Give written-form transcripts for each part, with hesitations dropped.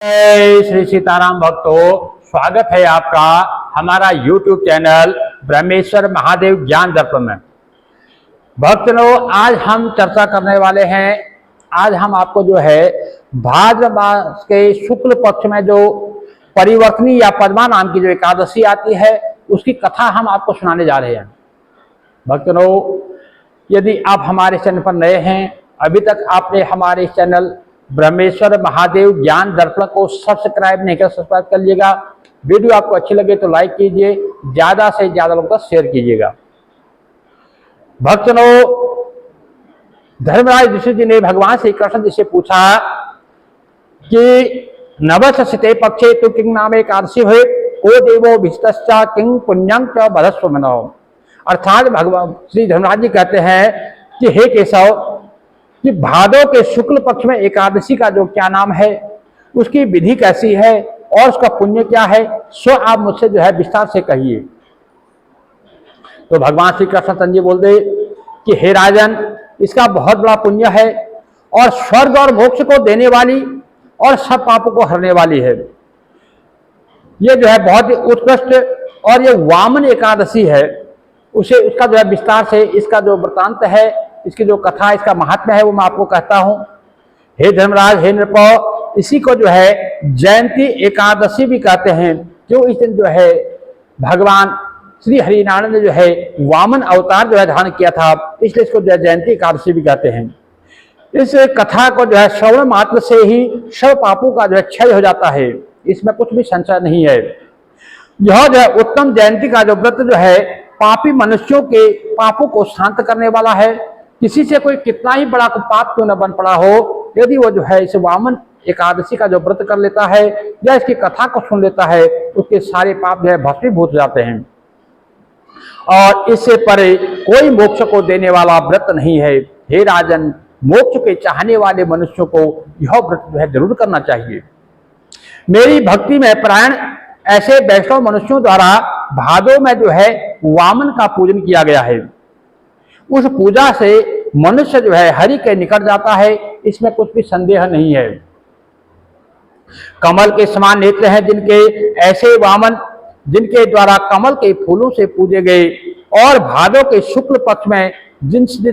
जय श्री सीताराम भक्तों, स्वागत है आपका हमारा YouTube चैनल ब्रह्मेश्वर महादेव ज्ञान दर्पण में। भक्तों, आज हम चर्चा करने वाले हैं। आज हम आपको जो है भाद्र मास के शुक्ल पक्ष में जो परिवर्तनी या पद्मा नाम की जो एकादशी आती है उसकी कथा हम आपको सुनाने जा रहे हैं। भक्तों, यदि आप हमारे चैनल पर नए हैं, अभी तक आपने हमारे चैनल ब्रह्मेश्वर महादेव ज्ञान दर्पण को सब्सक्राइब नहीं किया, सब्सक्राइब कर लीजिएगा। वीडियो आपको अच्छी लगे तो लाइक कीजिए, ज्यादा से ज्यादा लोगों तक शेयर कीजिएगा। भक्तों, धर्मराज ऋषि जी ने भगवान श्री कृष्ण जी से पूछा कि नवसते पक्षे तो किंग नाम एकादशी हुए को देवो विस्तश्चा किंग पुण्यं च बधस्व मनो। अर्थात भगवान श्री धर्मराज जी कहते हैं कि हे केशव, कि भादों के शुक्ल पक्ष में एकादशी का जो क्या नाम है, उसकी विधि कैसी है और उसका पुण्य क्या है, सो आप मुझसे जो है विस्तार से कहिए। तो भगवान श्री कृष्ण जी बोलते कि हे राजन, इसका बहुत बड़ा पुण्य है और स्वर्ग और मोक्ष को देने वाली और सब पापों को हरने वाली है। ये जो है बहुत ही उत्कृष्ट और ये वामन एकादशी है। उसका जो है विस्तार से इसका जो वृतांत है, इसकी जो कथा, इसका महात्म्य है, वो मैं आपको कहता हूं। हे धर्मराज, हे नृप, इसी को जो है जयंती एकादशी भी कहते हैं, जो इस दिन जो है भगवान श्री हरिनारायण ने जो है वामन अवतार जो है धारण किया था, इसलिए इसको जो है जयंती एकादशी भी कहते हैं। इस कथा को जो है श्रवण मात्र से ही सब पापों का जो है क्षय हो जाता है, इसमें कुछ भी संशय नहीं है। यह जो है उत्तम जयंती का जो व्रत जो है पापी मनुष्यों के पापों को शांत करने वाला है। किसी से कोई कितना ही बड़ा पाप क्यों न बन पड़ा हो, यदि वो जो है इस वामन एकादशी का जो व्रत कर लेता है या इसकी कथा को सुन लेता है, उसके सारे पाप जो है भस्मीभूत हो जाते हैं। और इससे परे कोई मोक्ष को देने वाला व्रत नहीं है। हे राजन, मोक्ष के चाहने वाले मनुष्यों को यह व्रत जो है जरूर करना चाहिए। मेरी भक्ति में परायण ऐसे वैष्णव मनुष्यों द्वारा भादों में जो है वामन का पूजन किया गया है। उस पूजा से मनुष्य जो है हरि के निकट जाता है, इसमें कुछ भी संदेह नहीं है। कमल के समान नेत्र हैं जिनके, ऐसे वामन जिनके द्वारा कमल के फूलों से पूजे गए और भादों के शुक्ल पक्ष में जिसने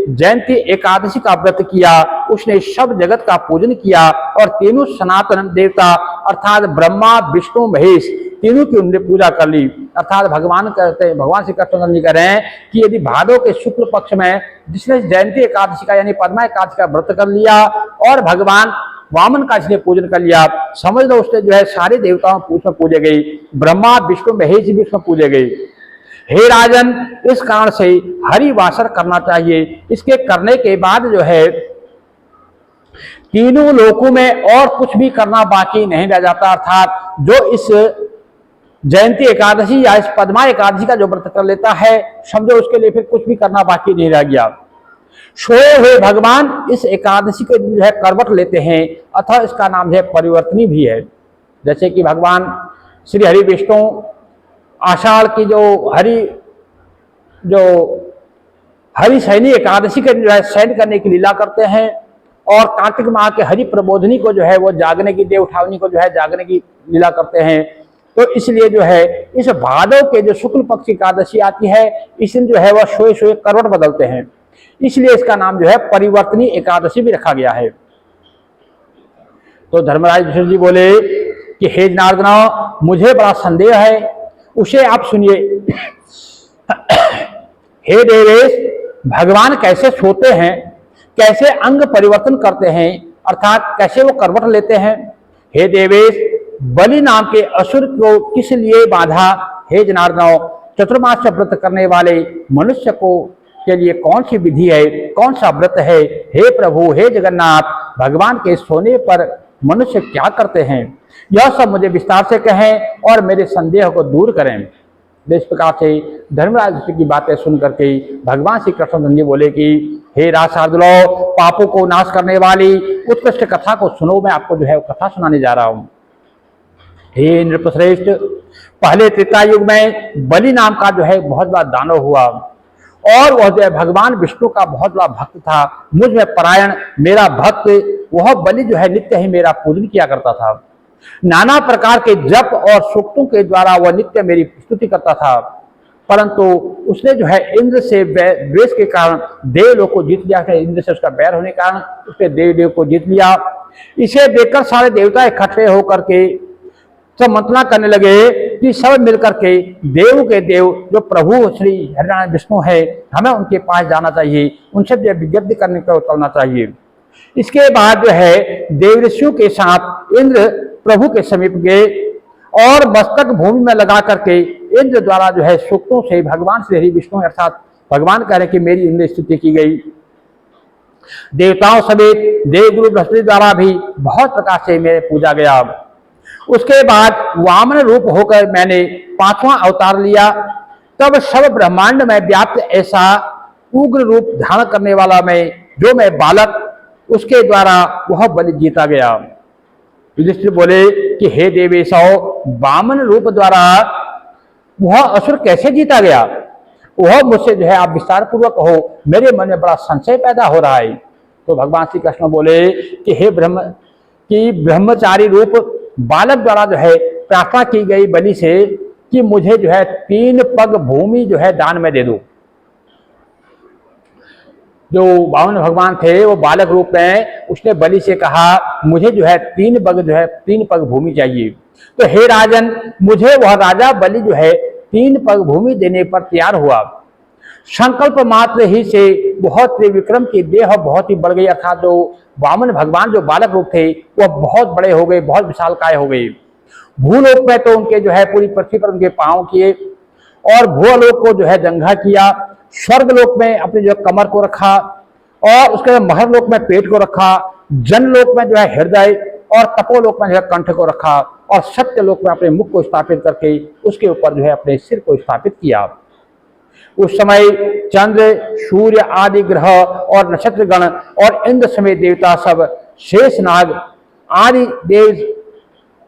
जयंती एकादशी का व्रत किया, उसने सब जगत का पूजन किया और तीनों सनातन देवता अर्थात ब्रह्मा विष्णु महेश तीनों की उन्होंने पूजा कर ली। अर्थात भगवान कहते हैं, भगवान श्री कृष्ण जी कह रहे हैं कि यदि भादों के शुक्ल पक्ष में जिसने जयंती एकादशी का यानी पद्मा एकादशी का व्रत कर लिया और भगवान वामन का इसने पूजन कर लिया, समझ लो उसने जो है सारे देवताओं उसमें पूजे गई, ब्रह्मा विष्णु महेश भी उसमें पूजे गए। हे राजन, इस कारण से हरि वासर करना चाहिए। इसके करने के बाद जो है तीनों लोकों में और कुछ भी करना बाकी नहीं रह जाता। अर्थात जो इस जयंती एकादशी या इस पद्मा एकादशी का जो व्रत कर लेता है, समझो उसके लिए फिर कुछ भी करना बाकी नहीं रह गया। सोए हुए भगवान इस एकादशी के जो है करवट लेते हैं, अतः इसका नाम है परिवर्तनी भी है। जैसे कि भगवान श्री हरि विष्णु आषाढ़ की जो हरि सैनी एकादशी के जो है सैन करने की लीला करते हैं और कार्तिक माह के हरि प्रबोधनी को जो है वो जागने की, देव उठावनी को जो है जागने की लीला करते हैं। तो इसलिए जो है इस भादव के जो शुक्ल पक्ष एकादशी आती है, इस दिन जो है वह सोए सोए करवट बदलते हैं, इसलिए इसका नाम जो है परिवर्तनी एकादशी भी रखा गया है। तो धर्मराज ऋषि जी बोले कि हे जनार्दन, मुझे बड़ा संदेह है, उसे आप सुनिए। हे देवेश, भगवान कैसे सोते हैं, कैसे अंग परिवर्तन करते हैं, अर्थात कैसे वो करवट लेते हैं। हे देवेश, बलि नाम के असुर को किस लिए बाधा। हे जनार्दन, चतुर्मास व्रत करने वाले मनुष्य को के लिए कौन सी विधि है, कौन सा व्रत है। हे प्रभु, हे जगन्नाथ, भगवान के सोने पर मनुष्य क्या करते हैं, यह सब मुझे विस्तार से कहें और मेरे संदेह को दूर करें। इस प्रकार से धर्मराज की बातें सुन करके भगवान श्री कृष्ण जी बोले कि हे राजशार्दूलो, पापों को नाश करने वाली उत्कृष्ट कथा को सुनो। मैं आपको जो है कथा सुनाने जा रहा हूँ। हे नृपश्रेष्ठ, पहले त्रेता युग में बलि नाम का जो है बहुत बड़ा दानव हुआ और वह जो है भगवान विष्णु का बहुत बड़ा भक्त था। मुझ में परायण मेरा भक्त वह बलि जो है नित्य ही मेरा पूजन किया करता था। नाना प्रकार के जप और सूक्तों के द्वारा वह नित्य मेरी स्तुति करता था, परंतु उसने जो है इंद्र से द्वेष के कारण देवलोक को जीत लिया। इंद्र से उसका बैर होने के कारण उसने देव को जीत लिया। इसे देखकर सारे देवता इकट्ठे होकर के सब मंत्रणा करने लगे कि सब मिलकर के देव जो प्रभु श्री हरिनारायण विष्णु है, हमें उनके पास जाना चाहिए, उनसे जो विज्ञप्ति करने को चलना चाहिए। इसके बाद जो है देवऋषियों के साथ इंद्र प्रभु के समीप गए और मस्तक भूमि में लगा करके इंद्र द्वारा जो है सूक्तों से भगवान श्री हरि विष्णु अर्थात भगवान कह रहे कि मेरी इंद्र स्तुति की गई। देवताओं समेत देवगुरु बृहस्पति द्वारा भी बहुत प्रकार से मेरे पूजा गया। उसके बाद वामन रूप होकर मैंने 5वां अवतार लिया। तब सब ब्रह्मांड में व्याप्त ऐसा उग्र रूप धारण करने वाला जो मैं बालक, उसके द्वारा वह बलि जीता गया। युधिष्ठिर बोले कि हे देवेशौ, वामन रूप द्वारा वह असुर कैसे जीता गया? वह मुझसे जो है आप विस्तार पूर्वक कहो, मेरे मन में बड़ा संशय पैदा हो रहा है। तो भगवान श्री कृष्ण बोले कि हे ब्रह्मचारी रूप बालक द्वारा जो है प्रार्थना की गई बलि से कि मुझे जो है 3 पग भूमि जो है दान में दे दो। जो वामन भगवान थे वो बालक रूप में उसने बलि से कहा मुझे जो है 3 पग भूमि चाहिए। तो हे राजन, मुझे वह राजा बलि जो है 3 पग भूमि देने पर तैयार हुआ। संकल्प मात्र ही से बहुत त्रिविक्रम की देह बहुत ही बढ़ गई, अर्थात जो वामन भगवान जो बालक रूप थे वह बहुत बड़े हो गए, बहुत विशालकाय हो गए। भूलोक में तो उनके जो है पूरी पृथ्वी पर उनके पांव किए और भूलोक को जो है जंघा किया। स्वर्गलोक में अपने जो कमर को रखा और उसके महरलोक में पेट को रखा, जनलोक में जो है हृदय और तपोलोक में जो है कंठ को रखा और सत्यलोक में अपने मुख को स्थापित करके उसके ऊपर जो है अपने सिर को स्थापित किया। उस समय चंद्र, सूर्य आदि ग्रह और नक्षत्रगण और इंद्र समेत देवता सब शेषनाग आदि देव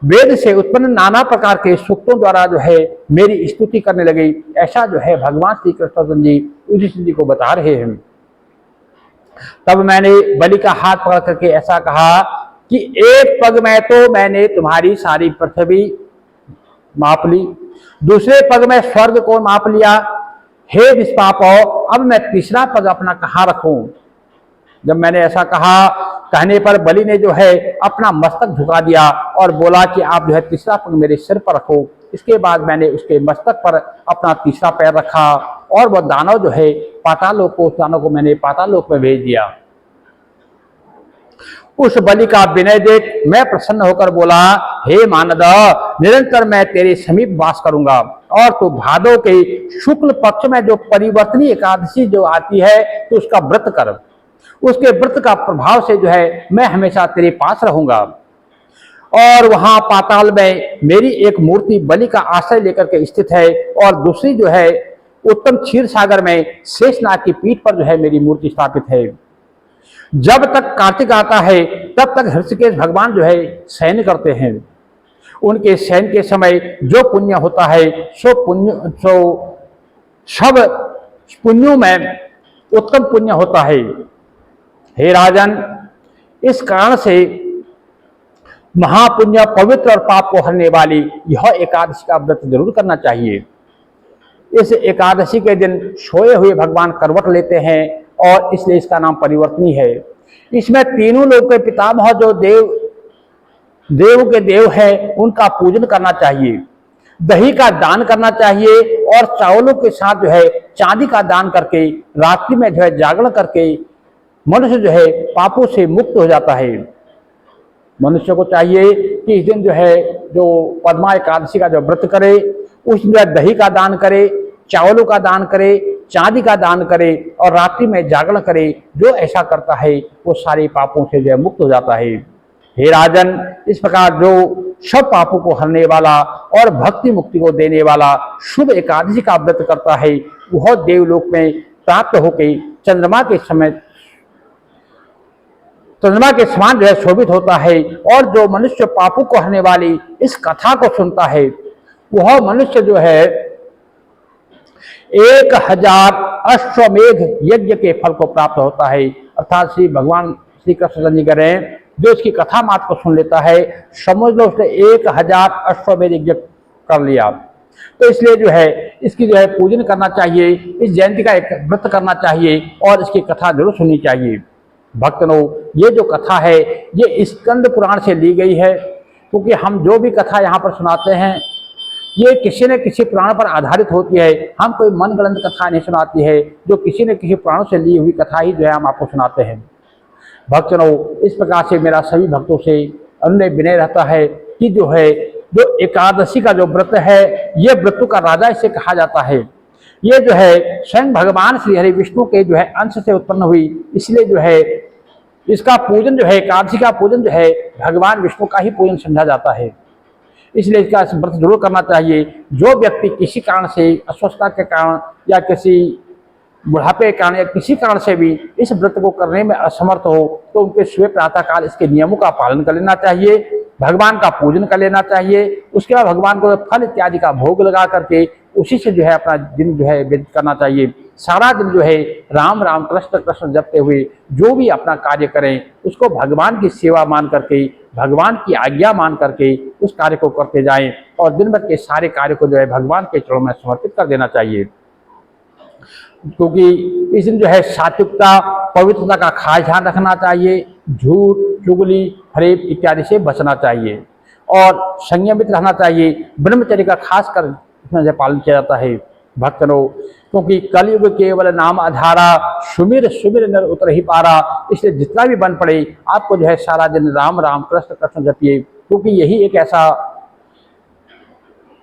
वेद से उत्पन्न नाना प्रकार के सूक्तों द्वारा जो है मेरी स्तुति करने लगे। ऐसा जो है भगवान श्री कृष्ण जी युधिष्ठिर जी को बता रहे हैं। तब मैंने बलि का हाथ पकड़ करके ऐसा कहा कि 1 पग में तो मैंने तुम्हारी सारी पृथ्वी माप ली, दूसरे पग में स्वर्ग को माप लिया। हे निष्पापो, अब मैं 3रा पग अपना कहाँ रखूं? जब मैंने ऐसा कहने पर बलि ने जो है अपना मस्तक झुका दिया और बोला कि आप जो है 3रा पग मेरे सिर पर रखो। इसके बाद मैंने उसके मस्तक पर अपना 3रा पैर रखा और वह दानव जो है पातालोक को, उस दानव को मैंने पातालोक में भेज दिया। उस बलि का विनय देख मैं प्रसन्न होकर बोला, हे मानद, निरंतर मैं तेरे समीप वास करूंगा और तू भादव के शुक्ल पक्ष में जो परिवर्तनी एकादशी जो आती है तो उसका व्रत कर। उसके व्रत का प्रभाव से जो है मैं हमेशा तेरे पास रहूंगा। और वहां पाताल में मेरी एक मूर्ति बलि का आश्रय लेकर के स्थित है और दूसरी जो है उत्तम क्षीर सागर में शेषनाग की पीठ पर जो है मेरी मूर्ति स्थापित है। जब तक कार्तिक आता है तब तक ऋषिकेश भगवान जो है शयन करते हैं। उनके शयन के समय जो पुण्य होता है सो सब पुण्यों में उत्तम पुण्य होता है। हे राजन, इस कारण से महापुण्य पवित्र और पाप को हरने वाली यह एकादशी का व्रत जरूर करना चाहिए। इस एकादशी के दिन सोए हुए भगवान करवट लेते हैं और इसलिए इसका नाम परिवर्तनी है। इसमें तीनों लोग के पितामह जो देव के देव है उनका पूजन करना चाहिए, दही का दान करना चाहिए और चावलों के साथ जो है चांदी का दान करके रात्रि में जो है जागरण करके मनुष्य जो है पापों से मुक्त हो जाता है। मनुष्य को चाहिए कि इस दिन जो है जो पद्मा एकादशी का जो व्रत करे, उस दिन दही का दान करे, चावलों का दान करे, चांदी का दान करे और रात्रि में जागरण करे। जो ऐसा करता है वो सारे पापों से जो है मुक्त हो जाता है। हे राजन, इस प्रकार जो सब पापों को हरने वाला और भक्ति मुक्ति को देने वाला शुभ एकादशी का व्रत करता है वह देवलोक में प्राप्त होकर चंद्रमा के समान जो है शोभित होता है। और जो मनुष्य पापों को हरने वाली इस कथा को सुनता है वह मनुष्य जो है 1000 अश्वमेध यज्ञ के फल को प्राप्त होता है। अर्थात श्री भगवान श्री कृष्ण जी कह रहे हैं जो इसकी कथा मात्र को सुन लेता है, समझ लो उसने 1000 अश्वमेध यज्ञ कर लिया। तो इसलिए जो है इसकी जो है पूजन करना चाहिए, इस जयंती का एक व्रत करना चाहिए और इसकी कथा जरूर सुननी चाहिए। भक्तों, ये जो कथा है ये स्कंद पुराण से ली गई है, क्योंकि हम जो भी कथा यहाँ पर सुनाते हैं ये किसी न किसी पुराण पर आधारित होती है। हम कोई मनगढ़ंत कथा नहीं सुनाती है, जो किसी न किसी पुराणों से ली हुई कथा ही जो है हम आपको सुनाते हैं। भक्तों, इस प्रकार से मेरा सभी भक्तों से अनुनय विनय रहता है कि जो है जो एकादशी का जो व्रत है ये व्रतों का राजा इसे कहा जाता है। ये जो है स्वयं भगवान श्री हरि विष्णु के जो है अंश से उत्पन्न हुई, इसलिए जो है इसका पूजन जो है एकादशी का पूजन जो है भगवान विष्णु का ही पूजन समझा जाता है। इसलिए इसका व्रत जरूर करना चाहिए। जो व्यक्ति किसी कारण से अस्वस्थता के कारण या किसी बुढ़ापे के कारण या किसी कारण से भी इस व्रत को करने में असमर्थ हो तो उनके सुबह प्रातः काल इसके नियमों का पालन कर लेना चाहिए, भगवान का पूजन कर लेना चाहिए। उसके बाद भगवान को फल इत्यादि का भोग लगा करके उसी से जो है अपना दिन जो है व्यतीत करना चाहिए। सारा दिन जो है राम राम कृष्ण कृष्ण जपते हुए जो भी अपना कार्य करें उसको भगवान की सेवा मान करके, भगवान की आज्ञा मान करके उस कार्य को करते जाएं और दिन भर के सारे कार्य को जो है भगवान के चरणों में समर्पित कर देना चाहिए। क्योंकि इस दिन जो है सात्विकता पवित्रता का खास ध्यान रखना चाहिए, झूठ चुगली फरेब इत्यादि से बचना चाहिए और संयमित रहना चाहिए। ब्रह्मचर्य का खास कर इसमें पालन किया जाता है। भक्तों, क्योंकि कलयुग केवल नाम आधारा, सुमिर सुमिर नर उतर ही पारा। इसलिए जितना भी बन पड़े आपको जो है सारा दिन राम राम कृष्ण कृष्ण जपिए, क्योंकि यही एक ऐसा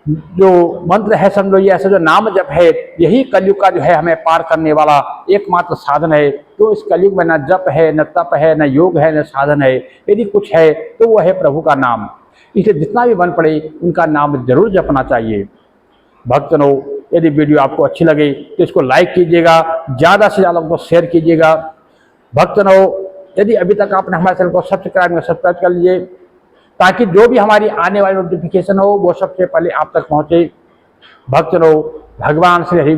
जो मंत्र है, समझो ये ऐसा जो नाम जप है यही कलयुग का जो है हमें पार करने वाला एकमात्र साधन है। तो इस कलयुग में न जप है, न तप है, न योग है, न साधन है। यदि कुछ है तो वह है प्रभु का नाम। इसलिए जितना भी बन पड़े उनका नाम जरूर जपना चाहिए। भक्तों, यदि वीडियो आपको अच्छी लगे तो इसको लाइक कीजिएगा, ज़्यादा से ज़्यादा उनको शेयर कीजिएगा। भक्तों, यदि अभी तक आपने हमारे चैनल को सब्सक्राइब कर लीजिए ताकि जो भी हमारी आने वाली नोटिफिकेशन हो वो सबसे पहले आप तक पहुंचे। भक्तों, भगवान श्री हरि